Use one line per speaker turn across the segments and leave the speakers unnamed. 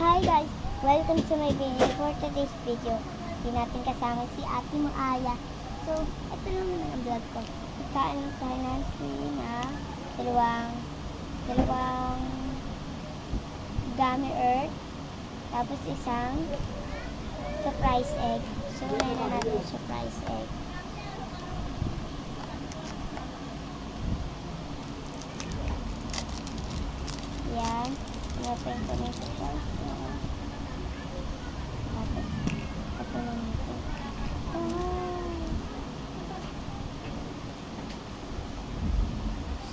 Hi guys! Welcome to my video. For today's video, hindi natin kasama si Ate mo Aya. So, ito lang naman ang vlog ko. Ikain tayo natin na dalawang gummy earth, tapos isang surprise egg. So, unahin na natin yung surprise egg. Yan. Open ko na yung surprise egg. Tapos, ito na nito.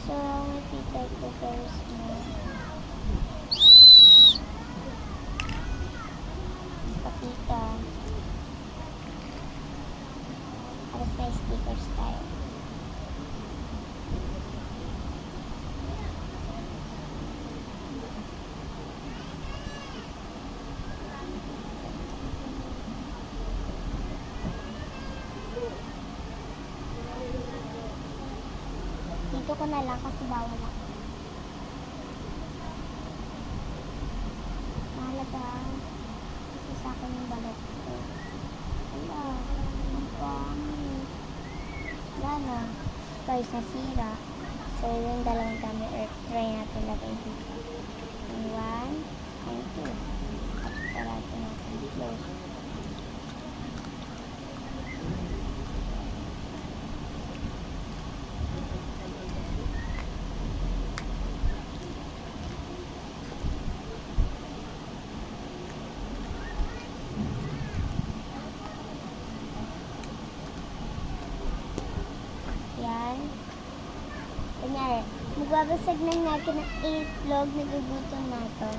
So, makikita ko very small. Pakita. Tapos may stickers tayo. Dito ko na lang kasi bawal ako. Mahalaga. Kasi sa akin yung balat ko. Wala. Ang pangit. Wala na. Guys, nasira. So, yung dalawang gummy earth, try natin lagay dito. And 1 and 2. At sarado natin close. Yan. Kunyari, magbabasag na natin ng itlog na gugutom na ito.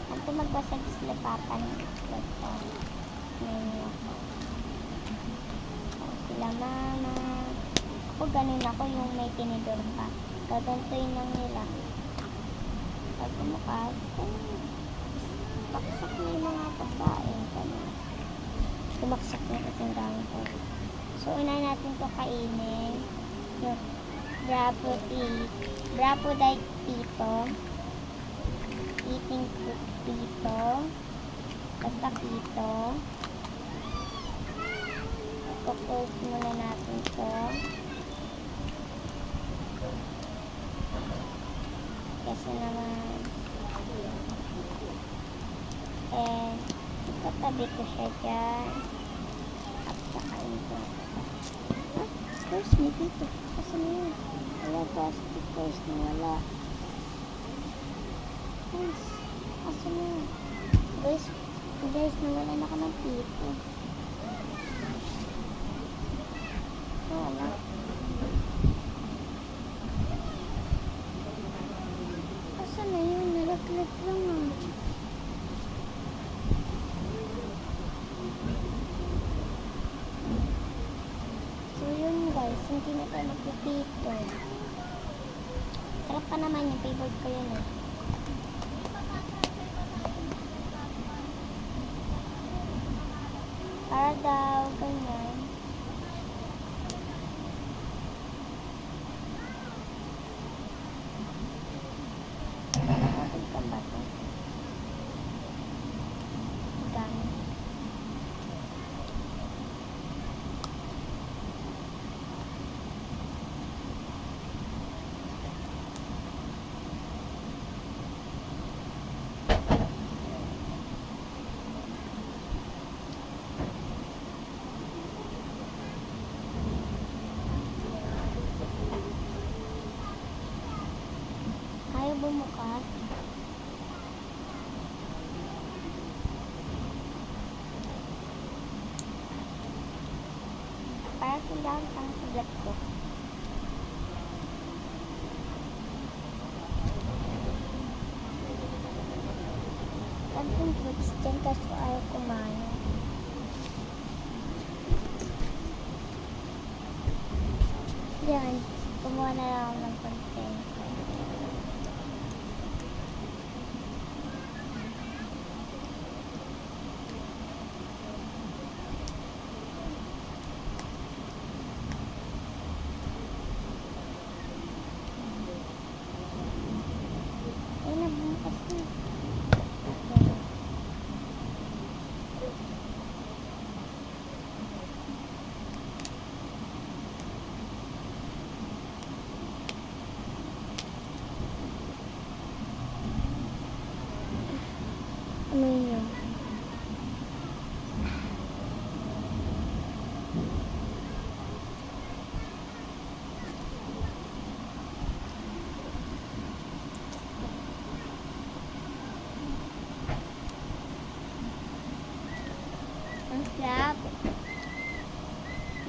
At ito magbasag sila papa ng itlog ko. Ngayon ako. Tapos sila mama. Ako ganun ako yung may tinidor pa. Gagantuin lang nila. Pag umukas, paksak na yung mga pagkain. Ganun. Tumaksak na kasi ang dami ko. So, una natin ito kainin. Yung Brapodite Pito. Eating Pito. Basta Pito. Close muna natin ito. Kasi naman. And, katabi ko siya dyan. At sakain ko. Ah, first may dito. Kasi na yun. Wala plastic first na wala. Guys, kasi na yun. Guys, nawala na ka ng pito. Wala. Kasi na yun. Nalaglag lang ah. Guys, hindi na tayo magpipito. Sarap pa naman yung favorite ko yun eh. Para daw, ganyan. Natin kang bato. Gamit. Ayaw bumukas. Para kailangan pang sa vlog ko. Pagkong fruits dyan kaso ayaw kumain. Yan. Kumuha na lang ako ng content.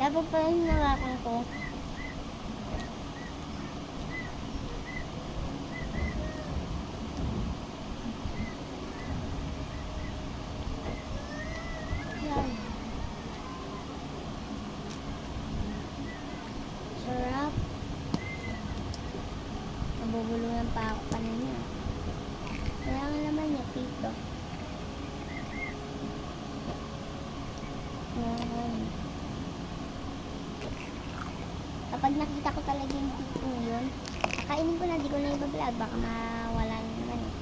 Dapat pala hinawakan ko. Yan. Sarap. Nabubulungan pa ako kanina. Kaya nga naman niya, tito. Yan. Kapag nakita ko talaga yung tito yun, kainin ko na, di ko na ibablog. Baka mawala na naman eh.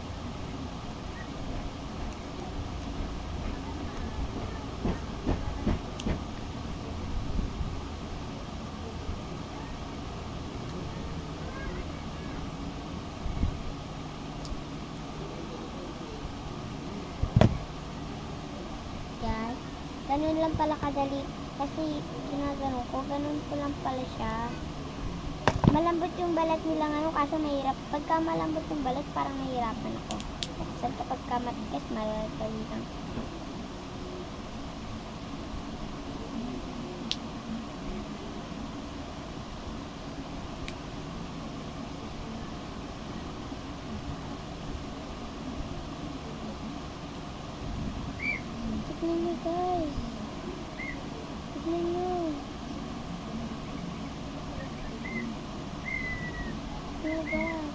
Yan. Ganun lang pala kadali. Kasi ginagano ko, ganun ko lang pala siya. Malambot yung balat nila ngayon, kaso mahirap. Pagka malambot yung balat, parang nahihirapan ako. Kasi kapag matigas, madali lang. Tignan nyo guys. Tignan nyo. Oh guys.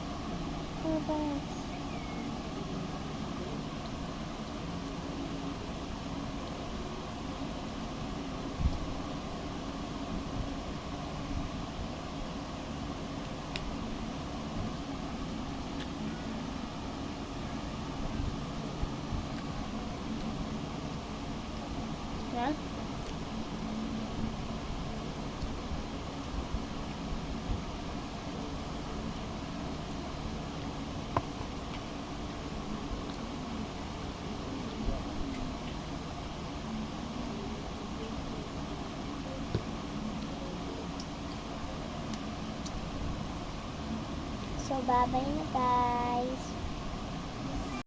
Oh guys. Yan. So, bye-bye na guys.